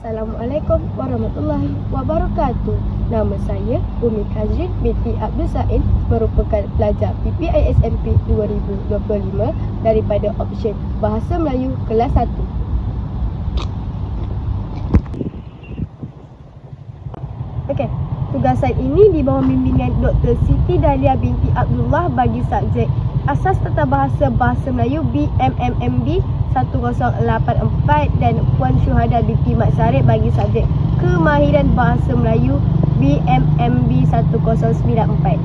Assalamualaikum warahmatullahi wabarakatuh. Nama saya Umi Kazrin binti Abdul Said, merupakan pelajar PPISMP 2025 daripada option Bahasa Melayu kelas 1. Okey, tugasan ini di bawah bimbingan Dr. Siti Dahlia binti Abdullah bagi subjek Asas Tata Bahasa Bahasa Melayu BMMMB 1084 dan Puan Syuhada binti Mat Syarif bagi subjek Kemahiran Bahasa Melayu BMMB 1094.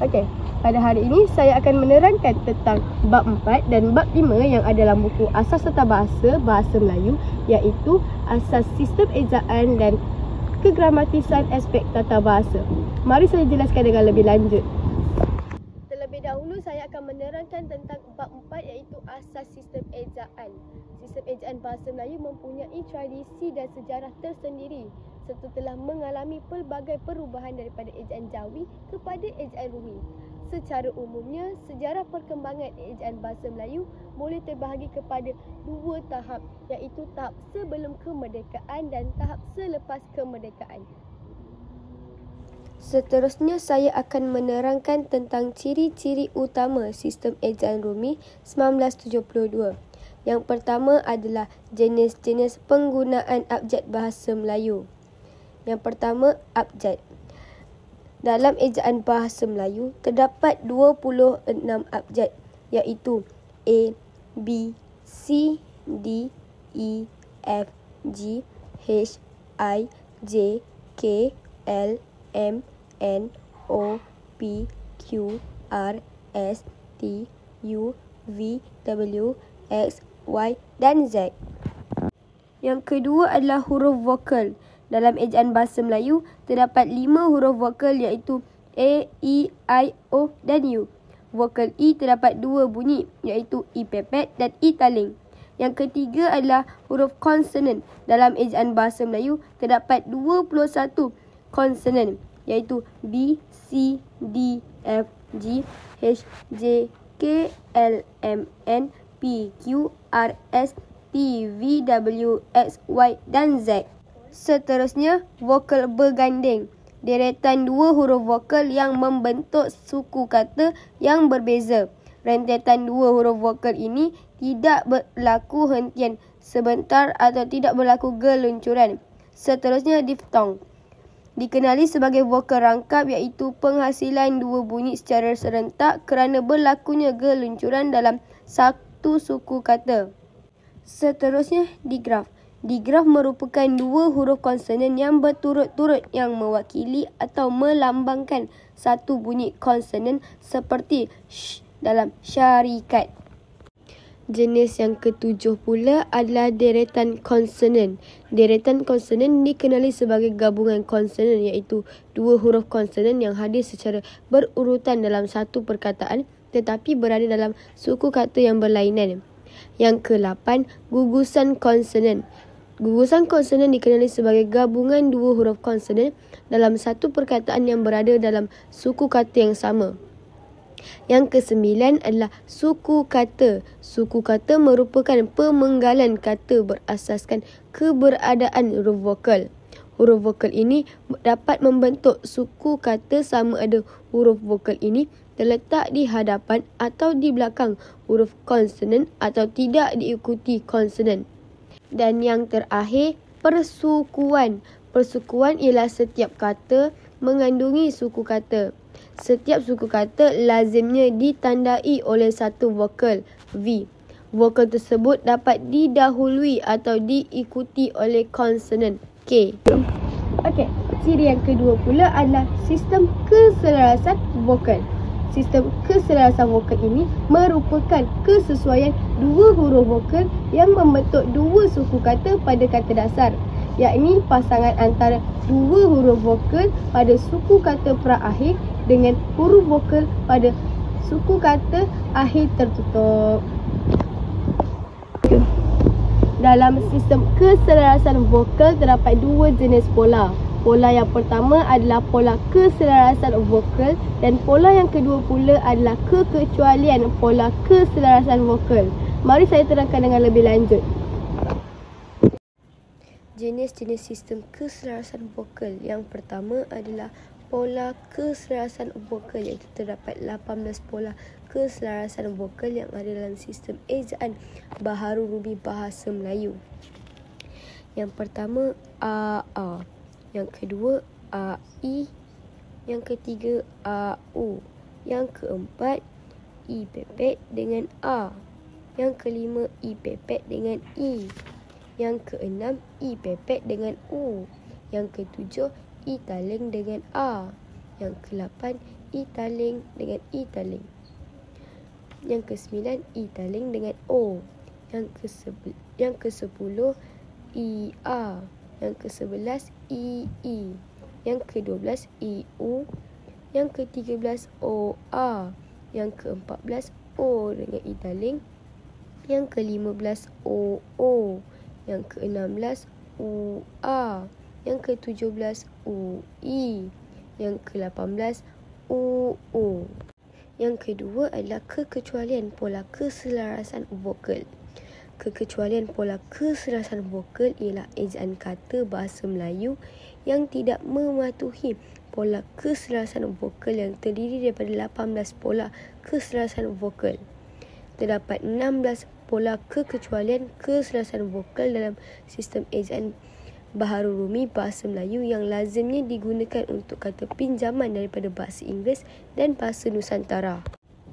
Okey, pada hari ini saya akan menerangkan tentang bab 4 dan bab 5 yang ada dalam buku Asas Tata Bahasa Bahasa Melayu, iaitu asas sistem ejaan dan kegramatisan aspek tata bahasa. Mari saya jelaskan dengan lebih lanjut. Terlebih dahulu saya akan menerangkan tentang bab 4 iaitu asas sistem ejaan. Sistem ejaan bahasa Melayu mempunyai tradisi dan sejarah tersendiri serta telah mengalami pelbagai perubahan daripada ejaan Jawi kepada ejaan Rumi. Secara umumnya, sejarah perkembangan ejaan bahasa Melayu boleh terbahagi kepada dua tahap, iaitu tahap sebelum kemerdekaan dan tahap selepas kemerdekaan. Seterusnya, saya akan menerangkan tentang ciri-ciri utama sistem ejaan Rumi 1972. Yang pertama adalah jenis-jenis penggunaan abjad bahasa Melayu. Yang pertama, abjad. Dalam ejaan bahasa Melayu, terdapat 26 abjad, iaitu A, B, C, D, E, F, G, H, I, J, K, L, M, N, O, P, Q, R, S, T, U, V, W, X, Y dan Z. Yang kedua adalah huruf vokal. Dalam ejaan bahasa Melayu, terdapat 5 huruf vokal iaitu A, E, I, O dan U. Vokal E terdapat 2 bunyi iaitu E pepet dan E taling. Yang ketiga adalah huruf konsonan. Dalam ejaan bahasa Melayu, terdapat 21 konsonan iaitu B, C, D, F, G, H, J, K, L, M, N, P, Q, R, S, T, V, W, X, Y dan Z. Seterusnya, vokal berganding. Deretan 2 huruf vokal yang membentuk suku kata yang berbeza. Rentetan 2 huruf vokal ini tidak berlaku hentian sebentar atau tidak berlaku geluncuran. Seterusnya, diftong. Dikenali sebagai vokal rangkap iaitu penghasilan 2 bunyi secara serentak kerana berlakunya geluncuran dalam satu suku kata. Seterusnya, digraf. Digraf merupakan 2 huruf konsonan yang berturut-turut yang mewakili atau melambangkan satu bunyi konsonan seperti sh dalam syarikat. Jenis yang ketujuh pula adalah deretan konsonan. Deretan konsonan dikenali sebagai gabungan konsonan iaitu 2 huruf konsonan yang hadir secara berurutan dalam satu perkataan tetapi berada dalam suku kata yang berlainan. Yang ke-8, gugusan konsonan. Gugusan konsonan dikenali sebagai gabungan 2 huruf konsonan dalam satu perkataan yang berada dalam suku kata yang sama. Yang ke-9 adalah suku kata. Suku kata merupakan pemenggalan kata berasaskan keberadaan huruf vokal. Huruf vokal ini dapat membentuk suku kata sama ada huruf vokal ini terletak di hadapan atau di belakang huruf konsonan atau tidak diikuti konsonan. Dan yang terakhir, persukuan. Persukuan ialah setiap kata mengandungi suku kata. Setiap suku kata lazimnya ditandai oleh satu vokal, V. Vokal tersebut dapat didahului atau diikuti oleh konsonan, K. Okey, ciri yang kedua pula adalah sistem keselarasan vokal. Sistem keselarasan vokal ini merupakan kesesuaian 2 huruf vokal yang membentuk 2 suku kata pada kata dasar, yakni pasangan antara 2 huruf vokal pada suku kata perakhir dengan huruf vokal pada suku kata akhir tertutup. Dalam sistem keselarasan vokal terdapat 2 jenis pola. Pola yang pertama adalah pola keselarasan vokal dan pola yang kedua pula adalah kekecualian pola keselarasan vokal. Mari saya terangkan dengan lebih lanjut. Jenis-jenis sistem keselarasan vokal. Yang pertama adalah pola keselarasan vokal, iaitu terdapat 18 pola keselarasan vokal yang ada dalam sistem ejaan Baharu Rumi Bahasa Melayu. Yang pertama A, yang kedua A, I, yang ketiga A, U, yang keempat I pepek dengan A, yang kelima I pepek dengan I, yang keenam I pepek dengan U, yang ketujuh I taling dengan A, yang ke-8 I taling dengan I taling, yang ke-9 I taling dengan O, yang ke-10 I A, yang ke-11 I, yang ke-12 I U, yang ke-13 O A, yang ke-14 O dengan I taling, yang ke-15 O, yang ke-16 U A, yang ke-17 U I, yang ke-18 U. Yang kedua adalah kekecualian pola keselarasan vokal. Kekecualian pola keselarasan vokal ialah ejaan kata bahasa Melayu yang tidak mematuhi pola keselarasan vokal yang terdiri daripada 18 pola keselarasan vokal. Terdapat 16 pola kekecualian keselarasan vokal dalam sistem ejaan Baharu Rumi Bahasa Melayu yang lazimnya digunakan untuk kata pinjaman daripada bahasa Inggeris dan bahasa Nusantara.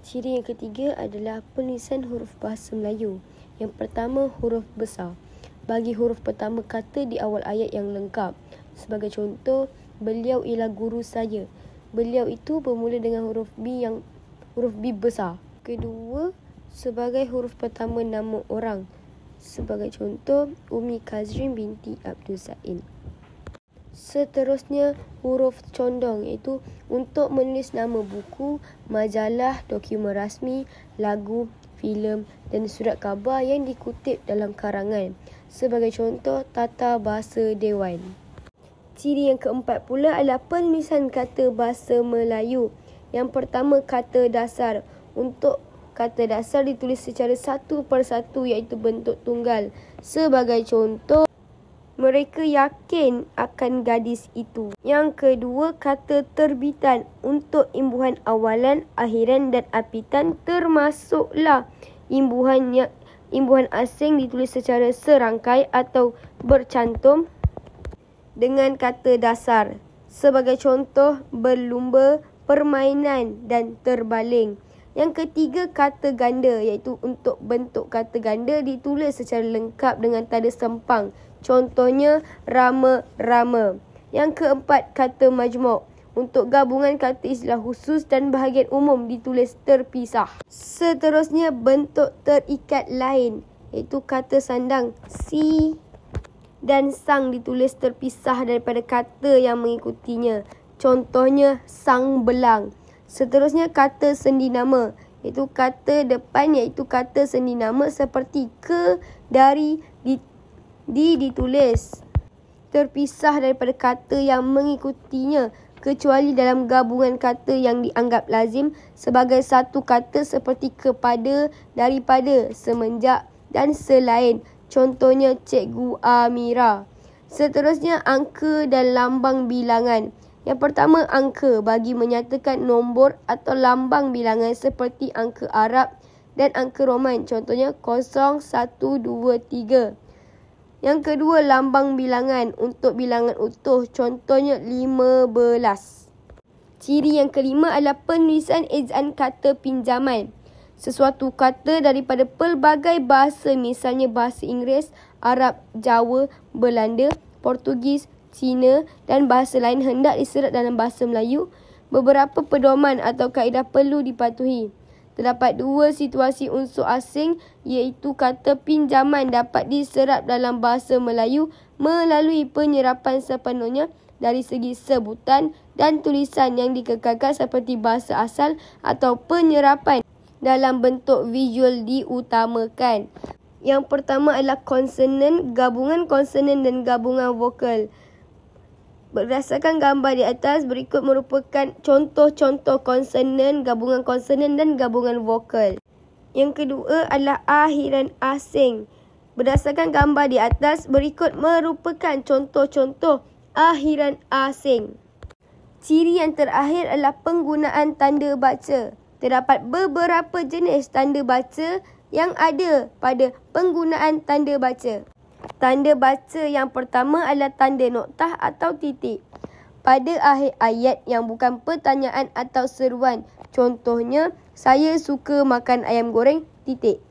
Ciri yang ketiga adalah penulisan huruf bahasa Melayu. Yang pertama, huruf besar. Bagi huruf pertama kata di awal ayat yang lengkap. Sebagai contoh, beliau ialah guru saya. Beliau itu bermula dengan huruf B besar. Kedua, sebagai huruf pertama nama orang. Sebagai contoh, Umi Kazrin binti Abdul Zain. Seterusnya, huruf condong, iaitu untuk menulis nama buku, majalah, dokumen rasmi, lagu, filem dan surat khabar yang dikutip dalam karangan. Sebagai contoh, Tata Bahasa Dewan. Ciri yang keempat pula adalah penulisan kata bahasa Melayu. Yang pertama, kata dasar. Untuk kata dasar ditulis secara satu persatu, iaitu bentuk tunggal. Sebagai contoh, mereka yakin akan gadis itu. Yang kedua, kata terbitan. Untuk imbuhan awalan, akhiran dan apitan termasuklah imbuhan asing ditulis secara serangkai atau bercantum dengan kata dasar. Sebagai contoh, berlumba, permainan dan terbaling. Yang ketiga, kata ganda, iaitu untuk bentuk kata ganda ditulis secara lengkap dengan tanda sempang. Contohnya, rama-rama. Yang keempat, kata majmuk. Untuk gabungan kata istilah khusus dan bahagian umum ditulis terpisah. Seterusnya, bentuk terikat lain, iaitu kata sandang. Si dan sang ditulis terpisah daripada kata yang mengikutinya. Contohnya, sang belang. Seterusnya, kata sendi nama, iaitu kata depan, iaitu kata sendi nama seperti ke, dari, ditulis terpisah daripada kata yang mengikutinya, kecuali dalam gabungan kata yang dianggap lazim sebagai satu kata seperti kepada, daripada, semenjak dan selain. Contohnya, Cikgu Amira. Seterusnya, angka dan lambang bilangan. Yang pertama, angka bagi menyatakan nombor atau lambang bilangan seperti angka Arab dan angka Roman. Contohnya 0, 1, 2, 3. Yang kedua, lambang bilangan untuk bilangan utuh. Contohnya 15. Ciri yang kelima adalah penulisan ejaan kata pinjaman. Sesuatu kata daripada pelbagai bahasa, misalnya bahasa Inggeris, Arab, Jawa, Belanda, Portugis, Cina dan bahasa lain hendak diserat dalam bahasa Melayu, beberapa pedoman atau kaedah perlu dipatuhi. Terdapat dua situasi unsur asing, iaitu kata pinjaman dapat diserap dalam bahasa Melayu melalui penyerapan sepenuhnya dari segi sebutan dan tulisan yang dikekalkan seperti bahasa asal, atau penyerapan dalam bentuk visual diutamakan. Yang pertama adalah konsonan, gabungan konsonan dan gabungan vokal. Berdasarkan gambar di atas, berikut merupakan contoh-contoh konsonan, gabungan konsonan dan gabungan vokal. Yang kedua adalah akhiran asing. Berdasarkan gambar di atas, berikut merupakan contoh-contoh akhiran asing. Ciri yang terakhir adalah penggunaan tanda baca. Terdapat beberapa jenis tanda baca yang ada pada penggunaan tanda baca. Tanda baca yang pertama adalah tanda noktah atau titik pada akhir ayat yang bukan pertanyaan atau seruan. Contohnya, saya suka makan ayam goreng, titik.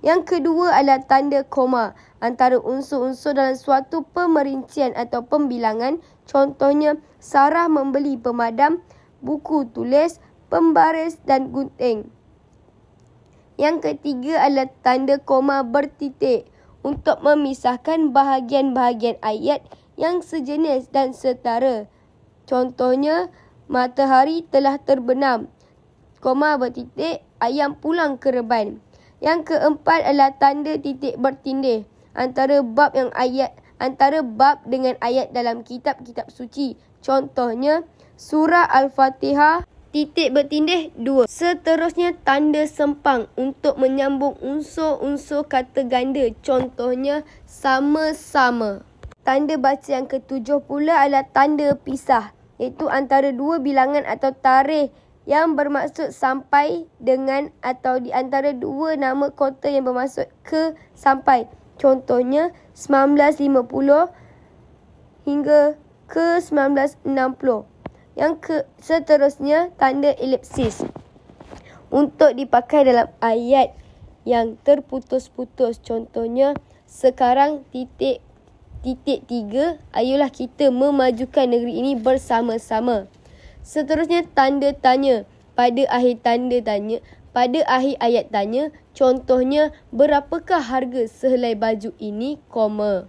Yang kedua adalah tanda koma antara unsur-unsur dalam suatu pemerincian atau pembilangan. Contohnya, Sarah membeli pemadam, buku tulis, pembaris dan gunting. Yang ketiga adalah tanda koma bertitik untuk memisahkan bahagian-bahagian ayat yang sejenis dan setara. Contohnya, matahari telah terbenam, koma bertitik, ayam pulang ke reban. Yang keempat adalah tanda titik bertindih antara bab dengan ayat dalam kitab-kitab suci. Contohnya, surah Al-Fatihah, titik bertindih 2. Seterusnya, tanda sempang untuk menyambung unsur-unsur kata ganda. Contohnya, sama-sama. Tanda baca yang ketujuh pula adalah tanda pisah, iaitu antara dua bilangan atau tarikh yang bermaksud sampai dengan atau di antara dua nama kota yang bermaksud ke sampai. Contohnya 1950 hingga ke 1960. Seterusnya tanda elipsis untuk dipakai dalam ayat yang terputus-putus. Contohnya, sekarang titik 3, ayolah kita memajukan negeri ini bersama-sama. Seterusnya tanda tanya pada akhir ayat tanya. Contohnya, berapakah harga sehelai baju ini, koma.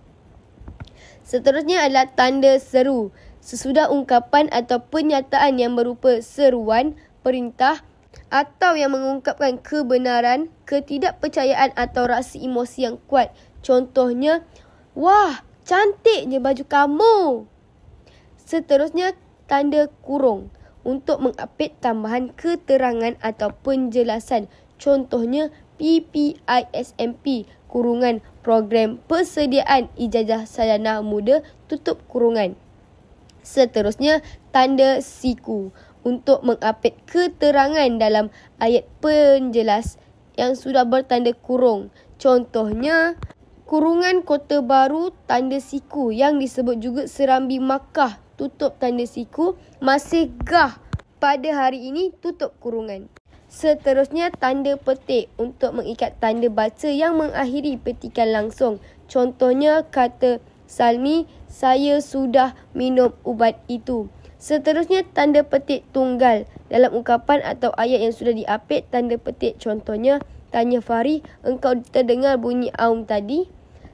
Seterusnya adalah tanda seru. Sesudah ungkapan atau pernyataan yang berupa seruan, perintah atau yang mengungkapkan kebenaran, ketidakpercayaan atau rasa emosi yang kuat. Contohnya, wah, cantiknya baju kamu. Seterusnya, tanda kurung untuk mengapit tambahan keterangan atau penjelasan. Contohnya, PPISMP, kurungan program persediaan ijazah sarjana muda, tutup kurungan. Seterusnya, tanda siku untuk mengapit keterangan dalam ayat penjelas yang sudah bertanda kurung. Contohnya, kurungan Kota Baru, tanda siku yang disebut juga Serambi Makkah, tutup tanda siku, masih gah pada hari ini, tutup kurungan. Seterusnya, tanda petik untuk mengikat tanda baca yang mengakhiri petikan langsung. Contohnya, kata Salmi, saya sudah minum ubat itu. Seterusnya, tanda petik tunggal dalam ungkapan atau ayat yang sudah diapit tanda petik. Contohnya, tanya Fahri, engkau terdengar bunyi aum tadi?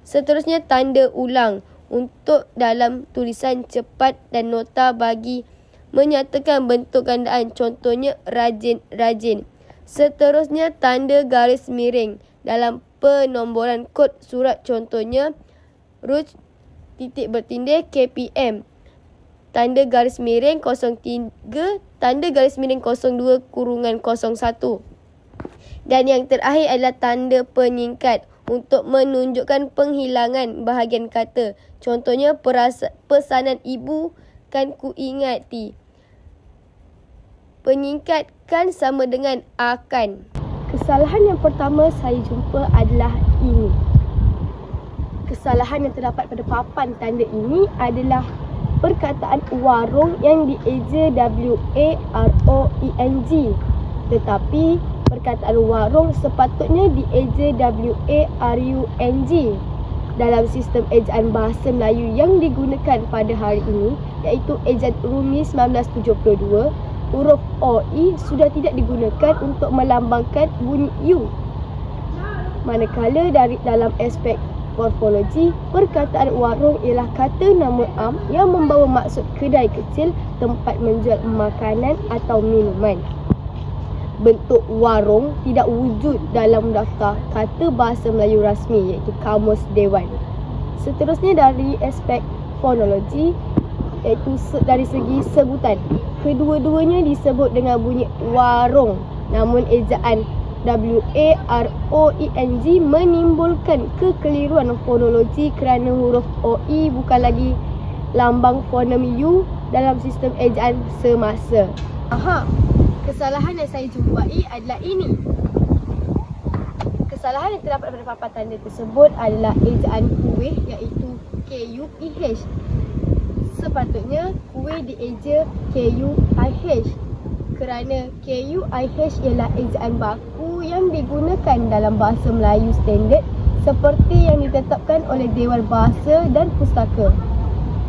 Seterusnya, tanda ulang untuk dalam tulisan cepat dan nota bagi menyatakan bentuk gandaan. Contohnya, rajin-rajin. Seterusnya, tanda garis miring dalam penomboran kod surat. Contohnya, ruj titik bertindih KPM. Tanda garis miring 03, tanda garis miring 02 kurungan 01. Dan yang terakhir adalah tanda penyingkat untuk menunjukkan penghilangan bahagian kata. Contohnya, pesanan ibu kan ku ingati. Penyingkat kan sama dengan akan. Kesalahan yang pertama saya jumpa adalah ini. Kesalahan yang terdapat pada papan tanda ini adalah perkataan warung yang dieja WAROENG. Tetapi perkataan warung sepatutnya dieja WARUNG. Dalam sistem ejaan bahasa Melayu yang digunakan pada hari ini, iaitu ejaan Rumi 1972, huruf OI sudah tidak digunakan untuk melambangkan bunyi U. Manakala dalam aspek morfologi, perkataan warung ialah kata nama am yang membawa maksud kedai kecil, tempat menjual makanan atau minuman. Bentuk warung tidak wujud dalam daftar kata bahasa Melayu rasmi, iaitu Kamus Dewan. Seterusnya, dari aspek fonologi, iaitu dari segi sebutan, kedua-duanya disebut dengan bunyi warung, namun ejaan WAROENG menimbulkan kekeliruan fonologi kerana huruf OE bukan lagi lambang fonem U dalam sistem ejaan semasa. Kesalahan yang saya jumpai adalah ini. Kesalahan yang terdapat pada papan tanda tersebut adalah ejaan kuih iaitu KUEH. Sepatutnya kuih dieja KUIH kerana KUIH ialah ejaan baku yang digunakan dalam bahasa Melayu standard seperti yang ditetapkan oleh Dewan Bahasa dan Pustaka.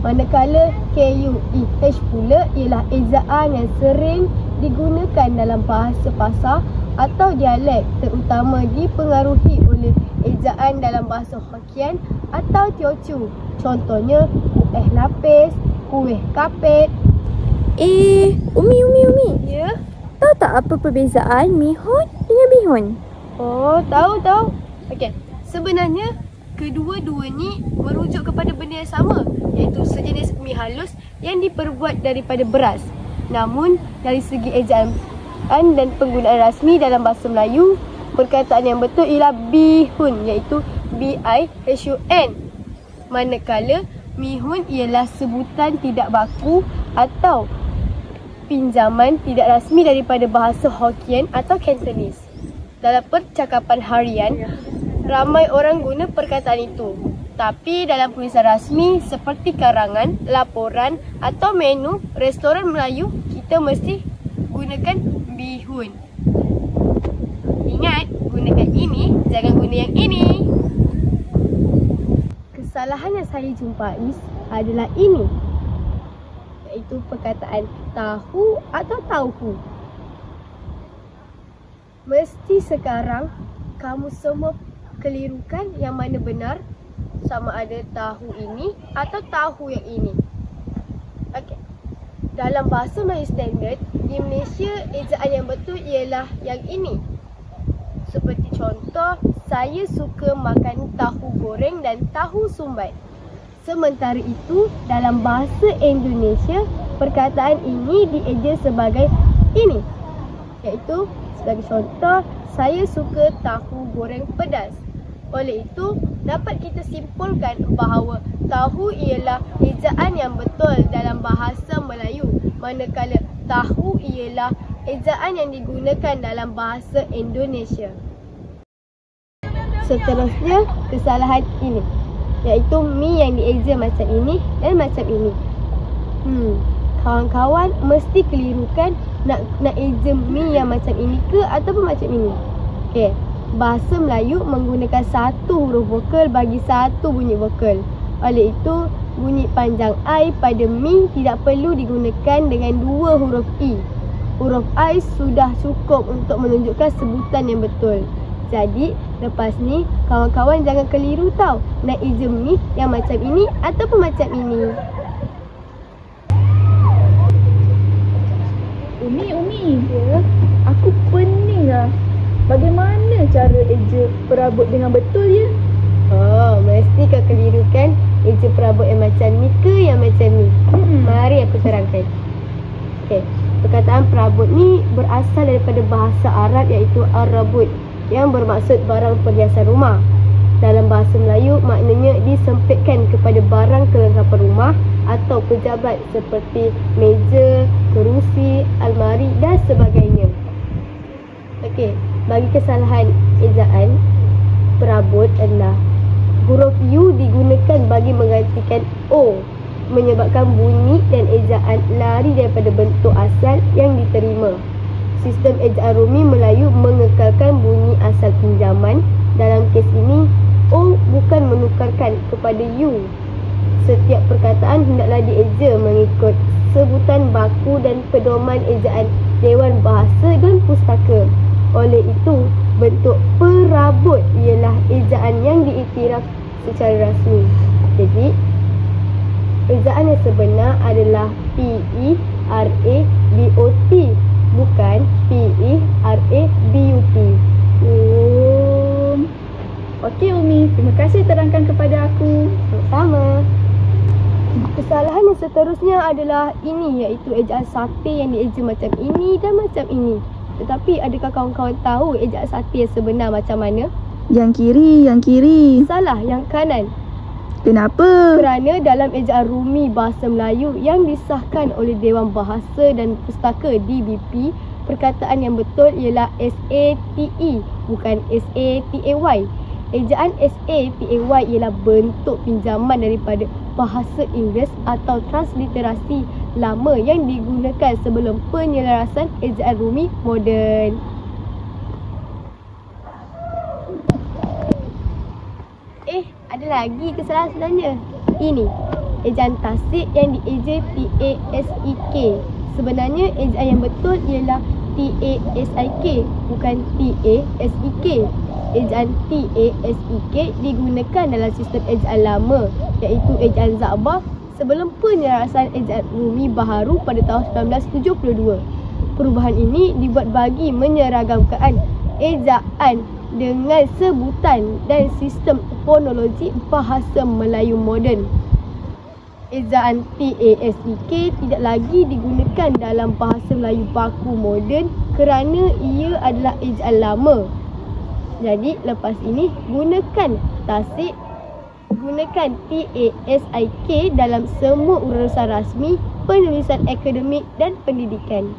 Manakala KUEH pula ialah ejaan yang sering digunakan dalam bahasa pasar atau dialek, terutama dipengaruhi oleh ejaan dalam bahasa Hokkien atau Teochew. Contohnya kuih lapis, kuih kapet. Umi. Ya? Tahu tak apa perbezaan mihun dengan bihun? Oh, tahu. Okey. Sebenarnya kedua-dua ni merujuk kepada benda yang sama, iaitu sejenis mi halus yang diperbuat daripada beras. Namun dari segi ejaan dan penggunaan rasmi dalam bahasa Melayu, perkataan yang betul ialah bihun, iaitu BIHUN. Manakala mihun ialah sebutan tidak baku atau pinjaman tidak rasmi daripada bahasa Hokkien atau Cantonese. Dalam percakapan harian, ramai orang guna perkataan itu. Tapi dalam tulisan rasmi seperti karangan, laporan atau menu restoran Melayu, kita mesti gunakan bihun. Ingat, gunakan ini, jangan guna yang ini. Kesalahan yang saya jumpai adalah ini, iaitu perkataan tahu atau tauhu. Mesti sekarang kamu semua kelirukan yang mana benar, sama ada tahu ini atau tahu yang ini. Okey. Dalam bahasa Melayu standard di Malaysia, ejaan yang betul ialah yang ini. Seperti contoh, saya suka makan tahu goreng dan tahu sumbat. Sementara itu, dalam bahasa Indonesia, perkataan ini dieja sebagai ini. Iaitu, sebagai contoh, saya suka tahu goreng pedas. Oleh itu, dapat kita simpulkan bahawa tahu ialah ejaan yang betul dalam bahasa Melayu, manakala tahu ialah ejaan yang digunakan dalam bahasa Indonesia. Seterusnya, kesalahan ini, iaitu mi yang dieja macam ini dan macam ini. Kawan-kawan mesti kelirukan nak eja mi yang macam ini ke ataupun macam ini. Okey, bahasa Melayu menggunakan satu huruf vokal bagi satu bunyi vokal. Oleh itu, bunyi panjang I pada mi tidak perlu digunakan dengan dua huruf I. Huruf I sudah cukup untuk menunjukkan sebutan yang betul. Jadi, lepas ni, kawan-kawan jangan keliru tau nak eja mi yang macam ini ataupun macam ini. Umi, ya? Aku pening lah. Bagaimana cara eja perabot dengan betul ya? Oh, mesti kau kelirukan eja perabot yang macam ni ke yang macam ni. Mari aku terangkan. Okey, perkataan perabot ni berasal daripada bahasa Arab iaitu ar-rabut yang bermaksud barang perhiasan rumah. Dalam bahasa Melayu, maknanya disempitkan kepada barang kelengkapan rumah atau pejabat seperti meja, kerusi, almari dan sebagainya. Okey, bagi kesalahan ejaan perabot adalah huruf U digunakan bagi menggantikan O, menyebabkan bunyi dan ejaan lari daripada bentuk asal yang diterima. Sistem ejaan Rumi Melayu mengekalkan bunyi asal pinjaman. Dalam kes ini, O bukan menukarkan kepada U. Setiap perkataan hendaklah dieja mengikut sebutan baku dan pedoman ejaan Dewan Bahasa dan Pustaka. Oleh itu, bentuk perabot ialah ejaan yang diiktiraf secara rasmi. Jadi, ejaan yang sebenar adalah PERABOT, bukan PERABUT. Okey Umi, terima kasih terangkan kepada aku. Sama. Kesalahan yang seterusnya adalah ini, iaitu ejaan sate yang dieja macam ini dan macam ini. Tetapi adakah kawan-kawan tahu ejaan sate yang sebenar macam mana? Yang kiri. Salah, yang kanan. Kenapa? Kerana dalam ejaan Rumi Bahasa Melayu yang disahkan oleh Dewan Bahasa dan Pustaka DBP, perkataan yang betul ialah SATE, bukan SATAY. Ejaan SATAY ialah bentuk pinjaman daripada bahasa Inggeris atau transliterasi lama yang digunakan sebelum penyelarasan ejaan Rumi moden. Ada lagi kesalahan sebenarnya. Ini ejaan tasik yang dieja TASEK. Sebenarnya ejaan yang betul ialah TASIK, bukan TASEK. Ejaan TASEK digunakan dalam sistem ejaan lama, iaitu ejaan Za'bah sebelum penyelarasan ejaan Rumi baharu pada tahun 1972. Perubahan ini dibuat bagi menyeragamkan ejaan dengan sebutan dan sistem fonologi bahasa Melayu moden. Ejaan TASEK tidak lagi digunakan dalam bahasa Melayu baku moden kerana ia adalah ejaan lama. Jadi lepas ini gunakan tasik, gunakan TASIK dalam semua urusan rasmi, penulisan akademik dan pendidikan.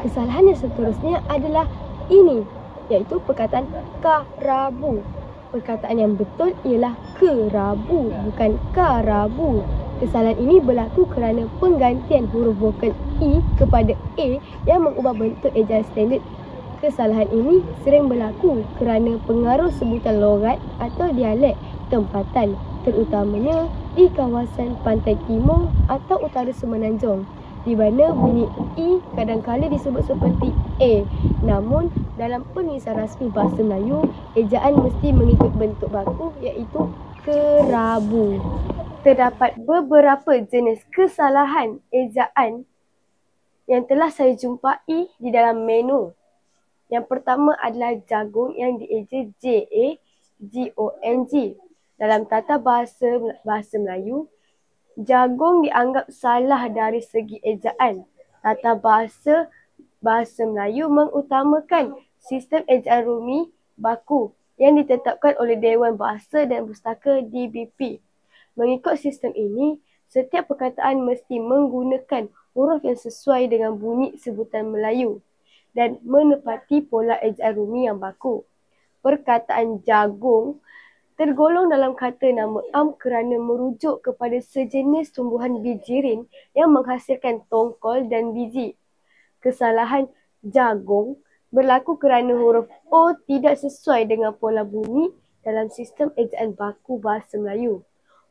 Kesalahan yang seterusnya adalah ini, iaitu perkataan karabu. Perkataan yang betul ialah kerabu, bukan karabu. Kesalahan ini berlaku kerana penggantian huruf vokal I kepada A yang mengubah bentuk ejaan standard. Kesalahan ini sering berlaku kerana pengaruh sebutan logat atau dialek tempatan, terutamanya di kawasan pantai timur atau utara Semenanjung, di mana bunyi I kadang-kala disebut seperti A. Namun, dalam penulisan rasmi bahasa Melayu, ejaan mesti mengikut bentuk baku iaitu kerabu. Terdapat beberapa jenis kesalahan ejaan yang telah saya jumpai di dalam menu. Yang pertama adalah jagung yang dieja JAGONG. Dalam tata bahasa Melayu, jagung dianggap salah dari segi ejaan. Tata bahasa Melayu mengutamakan sistem ejaan Rumi baku yang ditetapkan oleh Dewan Bahasa dan Pustaka DBP. Mengikut sistem ini, setiap perkataan mesti menggunakan huruf yang sesuai dengan bunyi sebutan Melayu dan menepati pola ejaan Rumi yang baku. Perkataan jagung tergolong dalam kata nama am kerana merujuk kepada sejenis tumbuhan bijirin yang menghasilkan tongkol dan biji. Kesalahan jagung berlaku kerana huruf O tidak sesuai dengan pola bunyi dalam sistem ejaan baku bahasa Melayu.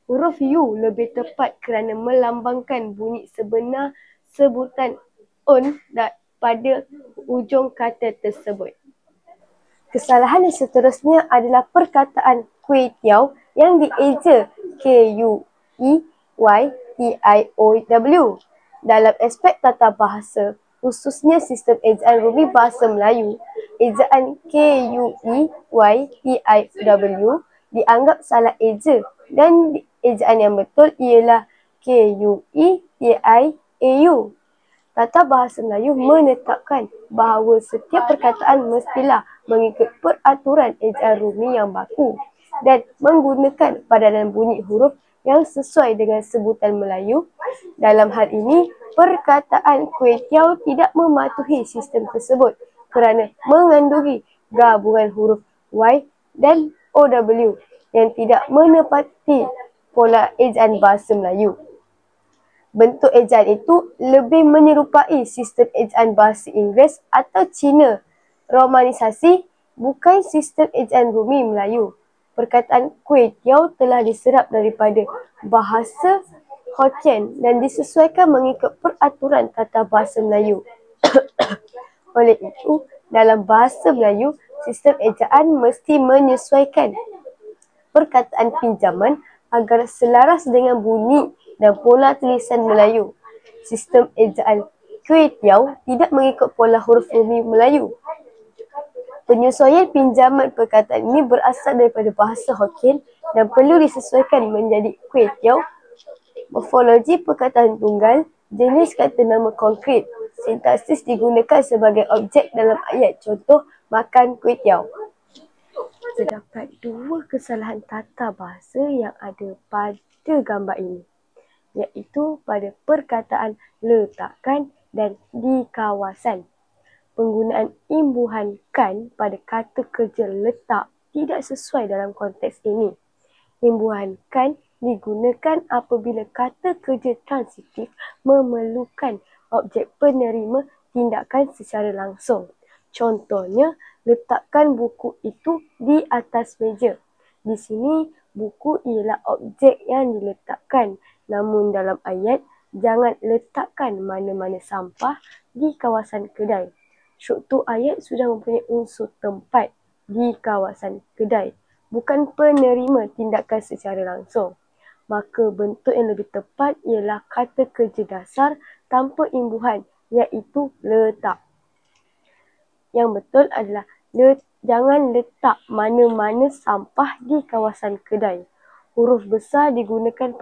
Huruf U lebih tepat kerana melambangkan bunyi sebenar sebutan un pada ujung kata tersebut. Kesalahan yang seterusnya adalah perkataan kuih tiaw yang dieja KUEYTIOW. Dalam aspek tata bahasa, khususnya sistem ejaan Rumi Bahasa Melayu, ejaan KUEYTIOW dianggap salah eja dan ejaan yang betul ialah KUETIAU. Tata Bahasa Melayu menetapkan bahawa setiap perkataan mestilah mengikut peraturan ejaan Rumi yang baku dan menggunakan padanan bunyi huruf yang sesuai dengan sebutan Melayu. Dalam hal ini, perkataan kuih tiaw tidak mematuhi sistem tersebut kerana mengandungi gabungan huruf Y dan OW yang tidak menepati pola ejaan bahasa Melayu. Bentuk ejaan itu lebih menyerupai sistem ejaan bahasa Inggeris atau Cina romanisasi, bukan sistem ejaan Rumi Melayu. Perkataan kuih tiaw telah diserap daripada bahasa Hokkien dan disesuaikan mengikut peraturan tata bahasa Melayu. Oleh itu, dalam bahasa Melayu, sistem ejaan mesti menyesuaikan perkataan pinjaman agar selaras dengan bunyi dan pola tulisan Melayu. Sistem ejaan kuih tiaw tidak mengikut pola huruf Rumi Melayu. Penyesuaian pinjaman perkataan ini berasal daripada bahasa Hokkien dan perlu disesuaikan menjadi kuih tiaw. Morfologi perkataan tunggal, jenis kata nama konkret, Sintaksis digunakan sebagai objek dalam ayat. Contoh, makan kuih-tiaw. Terdapat dua kesalahan tata bahasa yang ada pada gambar ini, iaitu pada perkataan letakkan dan di kawasan. Penggunaan imbuhan kan pada kata kerja letak tidak sesuai dalam konteks ini. Imbuhan kan digunakan apabila kata kerja transitif memerlukan objek penerima tindakan secara langsung. Contohnya, letakkan buku itu di atas meja. Di sini, buku ialah objek yang diletakkan. Namun dalam ayat, jangan letakkan mana-mana sampah di kawasan kedai. Struktur ayat sudah mempunyai unsur tempat di kawasan kedai, bukan penerima tindakan secara langsung. Maka bentuk yang lebih tepat ialah kata kerja dasar tanpa imbuhan, iaitu letak. Yang betul adalah jangan letak mana-mana sampah di kawasan kedai. Huruf besar digunakan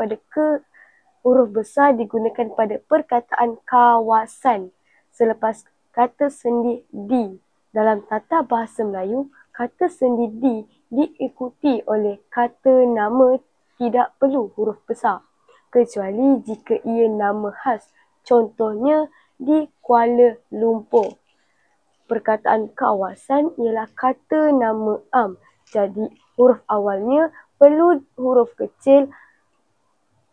pada perkataan kawasan selepas kata sendi di. Dalam tata bahasa Melayu, kata sendi di diikuti oleh kata nama tidak perlu huruf besar, kecuali jika ia nama khas. Contohnya di Kuala Lumpur. Perkataan kawasan ialah kata nama am, jadi huruf awalnya perlu huruf kecil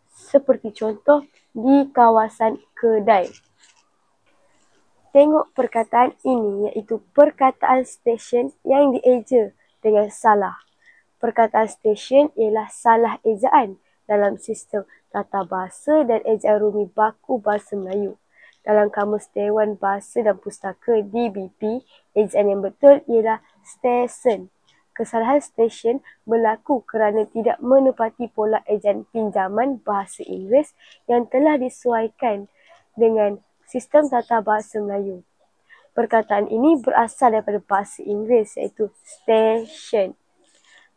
seperti contoh di kawasan kedai. Tengok perkataan ini, iaitu perkataan stesen yang dieja dengan salah. Perkataan stesen ialah salah ejaan dalam sistem tata bahasa dan ejaan rumi baku bahasa Melayu. Dalam Kamus Dewan Bahasa dan Pustaka DBP, ejaan yang betul ialah stesen. Kesalahan stesen berlaku kerana tidak menepati pola ejaan pinjaman bahasa Inggeris yang telah disesuaikan dengan sistem tata bahasa Melayu. Perkataan ini berasal daripada bahasa Inggeris, iaitu station.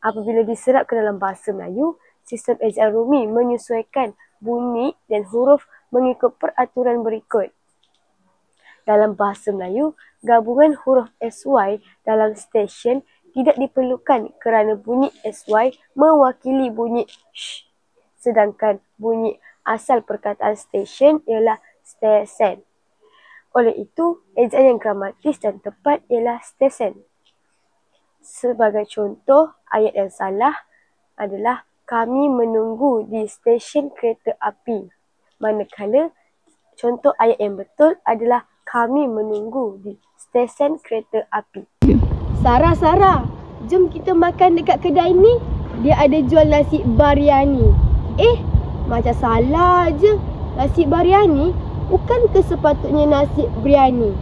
Apabila diserap ke dalam bahasa Melayu, sistem ejaan rumi menyesuaikan bunyi dan huruf mengikut peraturan berikut. Dalam bahasa Melayu, gabungan huruf SY dalam station tidak diperlukan kerana bunyi SY mewakili bunyi sh, sedangkan bunyi asal perkataan station ialah stesen. Oleh itu, ejaan yang gramatis dan tepat ialah stesen. Sebagai contoh, ayat yang salah adalah kami menunggu di stesen kereta api. Manakala, contoh ayat yang betul adalah kami menunggu di stesen kereta api. Sarah, jom kita makan dekat kedai ni. Dia ada jual nasi biryani. Macam salah je. Nasi biryani bukan sepatutnya nasi biryani.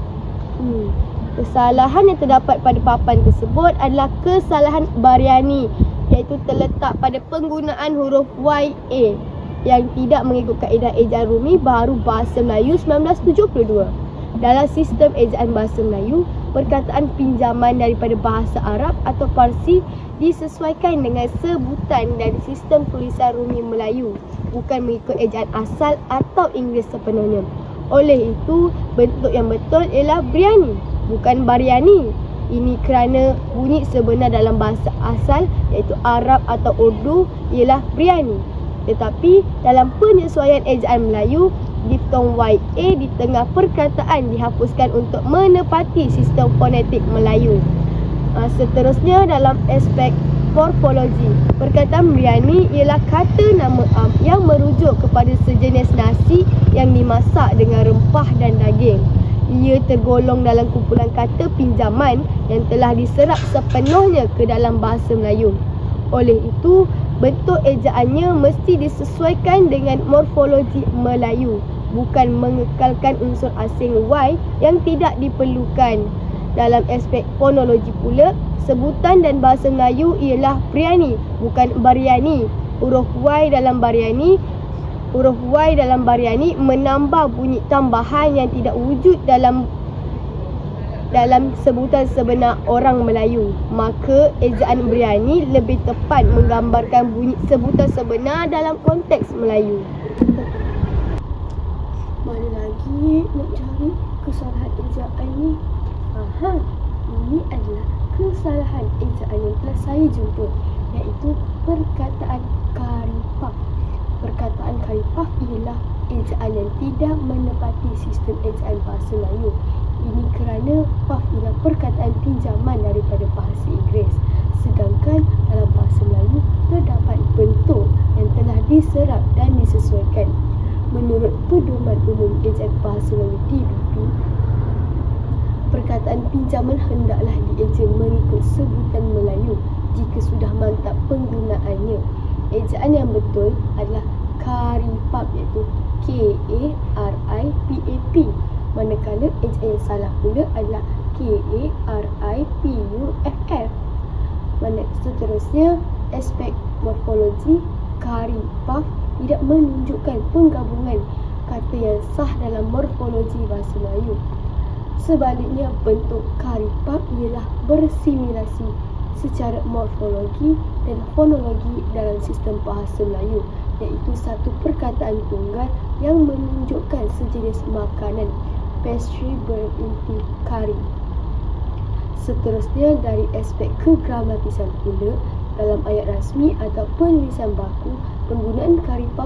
Kesalahan yang terdapat pada papan tersebut adalah kesalahan biryani, iaitu terletak pada penggunaan huruf YA yang tidak mengikut kaedah ejaan rumi baru bahasa Melayu 1972. Dalam sistem ejaan bahasa Melayu, perkataan pinjaman daripada bahasa Arab atau Parsi disesuaikan dengan sebutan dan sistem tulisan rumi Melayu, bukan mengikut ejaan asal atau Inggeris sepenuhnya. Oleh itu, bentuk yang betul ialah biryani, bukan biryani. Ini kerana bunyi sebenar dalam bahasa asal, iaitu Arab atau Urdu, ialah biryani. Tetapi dalam penyesuaian ejaan Melayu, diftong YA di tengah perkataan dihapuskan untuk menepati sistem fonetik Melayu. Seterusnya dalam aspek morfologi, perkataan biryani ialah kata nama am yang merujuk kepada sejenis nasi yang dimasak dengan rempah dan daging. Ia tergolong dalam kumpulan kata pinjaman yang telah diserap sepenuhnya ke dalam bahasa Melayu. Oleh itu, bentuk ejaannya mesti disesuaikan dengan morfologi Melayu, bukan mengekalkan unsur asing Y yang tidak diperlukan. Dalam aspek fonologi pula, sebutan dan bahasa Melayu ialah biryani, bukan biryani. Huruf Y dalam biryani menambah bunyi tambahan yang tidak wujud dalam sebutan sebenar orang Melayu. Maka ejaan biryani lebih tepat menggambarkan bunyi sebutan sebenar dalam konteks Melayu. Mana lagi nak cari kesalahan ejaan ni? Ini adalah kesalahan ejaan yang telah saya jumpa, iaitu perkataan karipap. Perkataan karipap ialah ejaan yang tidak menepati sistem ejaan bahasa Melayu. Ini kerana paf ialah perkataan pinjaman daripada bahasa Inggeris. Sedangkan dalam bahasa Melayu terdapat bentuk yang telah diserap dan disesuaikan. Menurut Pedoman Umum Ejaan Bahasa Melayu DBP, perkataan pinjaman hendaklah dieja mengikut sebutan Melayu jika sudah mantap penggunaannya. Ejaan yang betul adalah karipap, iaitu K-A-R-I-P-A-P. Manakala ejaan yang salah pula adalah K-A-R-I-P-U-F-F. Seterusnya, aspek morfologi karipap tidak menunjukkan penggabungan kata yang sah dalam morfologi bahasa Melayu. Sebaliknya, bentuk karipap ialah bersimilasi secara morfologi dan fonologi dalam sistem bahasa Melayu, iaitu satu perkataan tunggal yang menunjukkan sejenis makanan. Pastry berinti kari. Seterusnya, dari aspek kegramatisan pula, dalam ayat rasmi atau penulisan baku, penggunaan karipap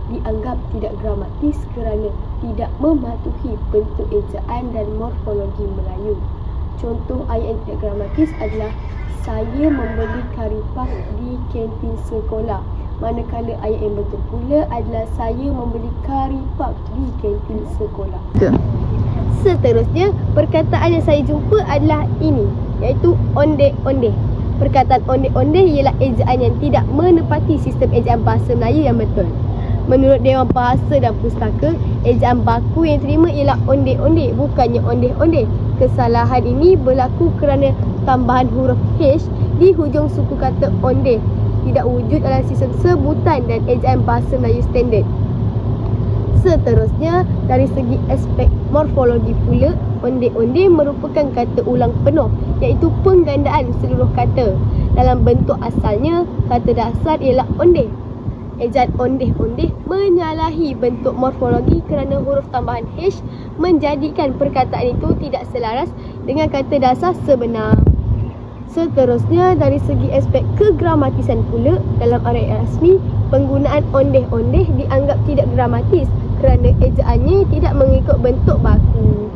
dianggap tidak gramatis kerana tidak mematuhi bentuk ejaan dan morfologi Melayu. Contoh ayat yang tidak gramatis adalah saya membeli karipap di kantin sekolah. Manakala ayat yang betul pula adalah saya membeli karipap di kantin sekolah. Seterusnya, perkataan yang saya jumpa adalah ini, iaitu ondeh-ondeh. Perkataan ondeh-ondeh ialah ejaan yang tidak menepati sistem ejaan bahasa Melayu yang betul. Menurut Dewan Bahasa dan Pustaka, ejaan baku yang terima ialah ondeh-ondeh, bukannya ondeh-ondeh. Kesalahan ini berlaku kerana tambahan huruf H di hujung suku kata ondeh tidak wujud dalam sistem sebutan dan ejaan bahasa Melayu standard. Seterusnya, dari segi aspek morfologi pula, ondeh-ondeh merupakan kata ulang penuh, iaitu penggandaan seluruh kata. Dalam bentuk asalnya, kata dasar ialah ondeh. Ejaan ondeh-ondeh menyalahi bentuk morfologi kerana huruf tambahan H menjadikan perkataan itu tidak selaras dengan kata dasar sebenar. Seterusnya, dari segi aspek kegramatisan pula, dalam ayat rasmi, penggunaan ondeh-ondeh dianggap tidak gramatis kerana ejaannya tidak mengikut bentuk baku.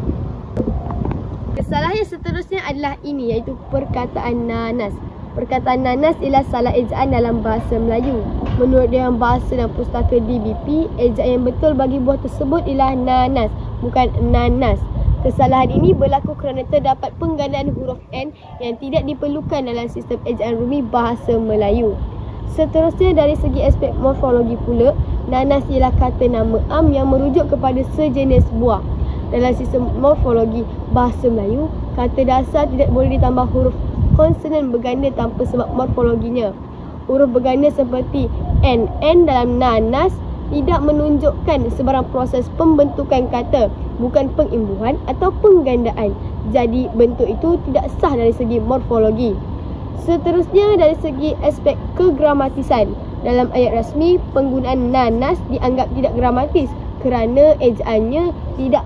Kesalahan yang seterusnya adalah ini, iaitu perkataan nanas. Perkataan nanas ialah salah ejaan dalam bahasa Melayu. Menurut Dewan Bahasa dan Pustaka DBP, ejaan yang betul bagi buah tersebut ialah nanas, bukan nanas. Kesalahan ini berlaku kerana terdapat penggandaan huruf N yang tidak diperlukan dalam sistem ejaan rumi bahasa Melayu. Seterusnya, dari segi aspek morfologi pula, nanas ialah kata nama am yang merujuk kepada sejenis buah. Dalam sistem morfologi bahasa Melayu, kata dasar tidak boleh ditambah huruf konsonan berganda tanpa sebab morfologinya. Huruf berganda seperti NN dalam nanas tidak menunjukkan sebarang proses pembentukan kata, bukan pengimbuhan atau penggandaan. Jadi, bentuk itu tidak sah dari segi morfologi. Seterusnya, dari segi aspek kegramatisan, dalam ayat rasmi, penggunaan nanas dianggap tidak gramatis kerana ejaannya tidak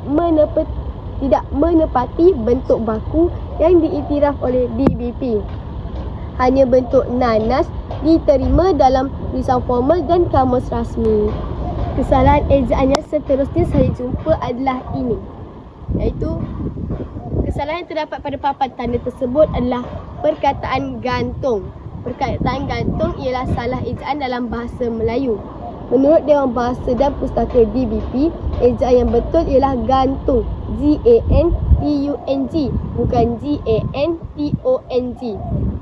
menepati bentuk baku yang diiktiraf oleh DBP. Hanya bentuk nanas diterima dalam tulisan formal dan kamus rasmi. Kesalahan ejaan yang seterusnya saya jumpa adalah ini, iaitu kesalahan yang terdapat pada papan tanda tersebut adalah perkataan gantung. Perkataan gantung ialah salah ejaan dalam bahasa Melayu. Menurut Dewan Bahasa dan Pustaka DBP, ejaan yang betul ialah gantung, G-A-N-T-U-N-G, bukan G-A-N-T-O-N-G.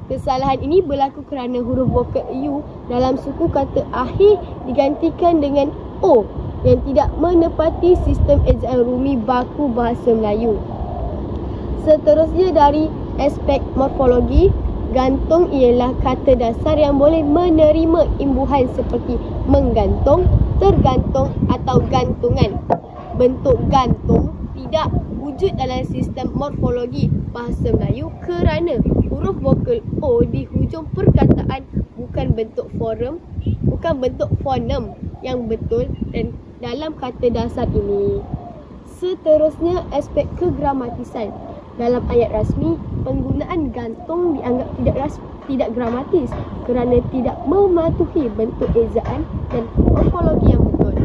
Kesalahan ini berlaku kerana huruf vokal U dalam suku kata akhir digantikan dengan O yang tidak menepati sistem ejaan rumi baku bahasa Melayu. Seterusnya, dari aspek morfologi, gantung ialah kata dasar yang boleh menerima imbuhan seperti menggantung, tergantung atau gantungan. Bentuk gantung tidak wujud dalam sistem morfologi bahasa Melayu kerana huruf vokal O di hujung perkataan bukan bentuk fonem yang betul dan dalam kata dasar ini. Seterusnya, aspek kegramatisan. Dalam ayat rasmi, penggunaan gantung dianggap tidak gramatis kerana tidak mematuhi bentuk ejaan dan morfologi yang betul.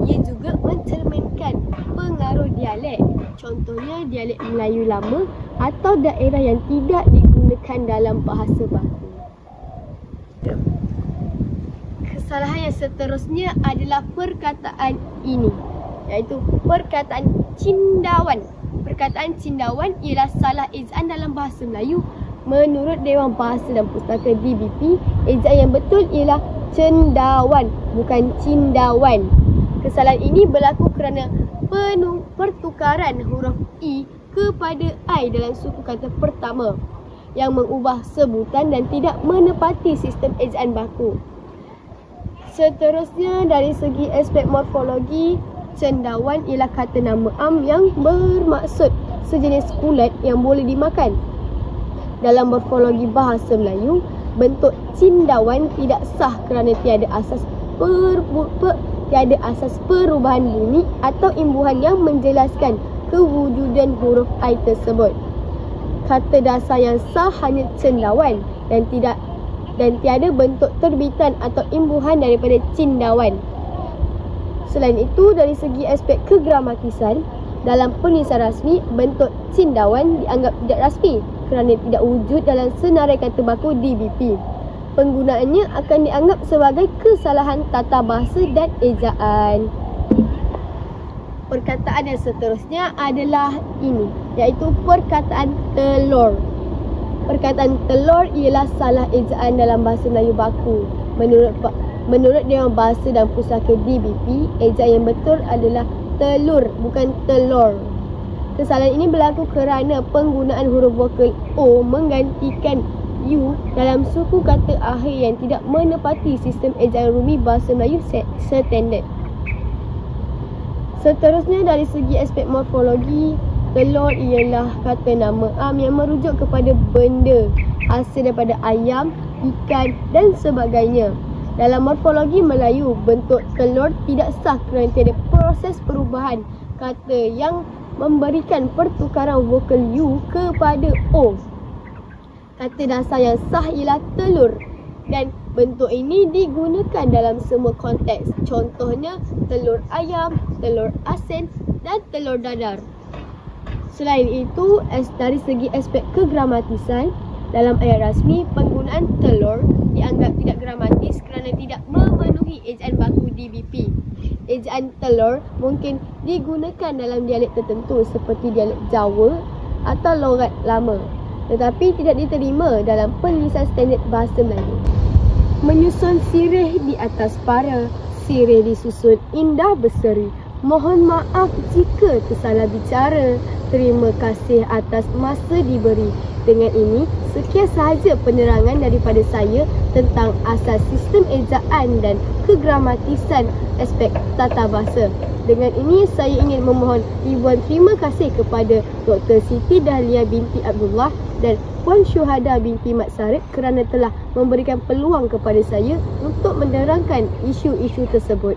Ia juga mencerminkan pengaruh dialek, contohnya dialek Melayu lama atau daerah yang tidak digunakan dalam bahasa baku. Kesalahan yang seterusnya adalah perkataan ini, iaitu perkataan cindawan. Perkataan cindawan ialah salah ejaan dalam bahasa Melayu. Menurut Dewan Bahasa dan Pustaka DBP, ejaan yang betul ialah cendawan, bukan cindawan. Kesalahan ini berlaku kerana pertukaran huruf I kepada I dalam suku kata pertama yang mengubah sebutan dan tidak menepati sistem ejaan baku. Seterusnya, dari segi aspek morfologi, cendawan ialah kata nama am yang bermaksud sejenis ulat yang boleh dimakan. Dalam morfologi bahasa Melayu, bentuk cindawan tidak sah kerana tiada asas perubahan bunyi atau imbuhan yang menjelaskan kewujudan huruf I tersebut. Kata dasar yang sah hanya cendawan dan tiada bentuk terbitan atau imbuhan daripada cindawan. Selain itu, dari segi aspek kegramatisan, dalam penulisan rasmi, bentuk cindawan dianggap tidak rasmi kerana tidak wujud dalam senarai kata baku DBP. Penggunaannya akan dianggap sebagai kesalahan tata bahasa dan ejaan. Perkataan yang seterusnya adalah ini, iaitu perkataan telur. Perkataan telur ialah salah ejaan dalam bahasa Melayu baku. Menurut Dewan Bahasa dan Pustaka DBP, ejaan yang betul adalah telur, bukan telur. Kesalahan ini berlaku kerana penggunaan huruf vokal O menggantikan U dalam suku kata akhir yang tidak menepati sistem ejaan rumi bahasa Melayu standard. Seterusnya, dari segi aspek morfologi, telur ialah kata nama am yang merujuk kepada benda hasil daripada ayam, ikan dan sebagainya. Dalam morfologi Melayu, bentuk telur tidak sah kerana tiada proses perubahan kata yang memberikan pertukaran vokal U kepada O. Kata dasar yang sah ialah telur dan bentuk ini digunakan dalam semua konteks. Contohnya telur ayam, telur asin dan telur dadar. Selain itu, dari segi aspek kegramatisan, dalam ayat rasmi, penggunaan telur dianggap tidak gramatis kerana tidak memenuhi ejaan baku DBP. Ejaan telur mungkin digunakan dalam dialek tertentu seperti dialek Jawa atau logat lama, tetapi tidak diterima dalam penulisan standard bahasa Melayu. Menyusun sirih di atas para, sirih disusun indah berseri. Mohon maaf jika tersalah bicara. Terima kasih atas masa diberi. Dengan ini, sekian sahaja penerangan daripada saya tentang asas sistem ejaan dan kegramatisan aspek tata bahasa. Dengan ini, saya ingin memohon ribuan terima kasih kepada Dr. Siti Dahlia binti Abdullah dan Puan Syuhada binti Mat Sarip kerana telah memberikan peluang kepada saya untuk menerangkan isu-isu tersebut.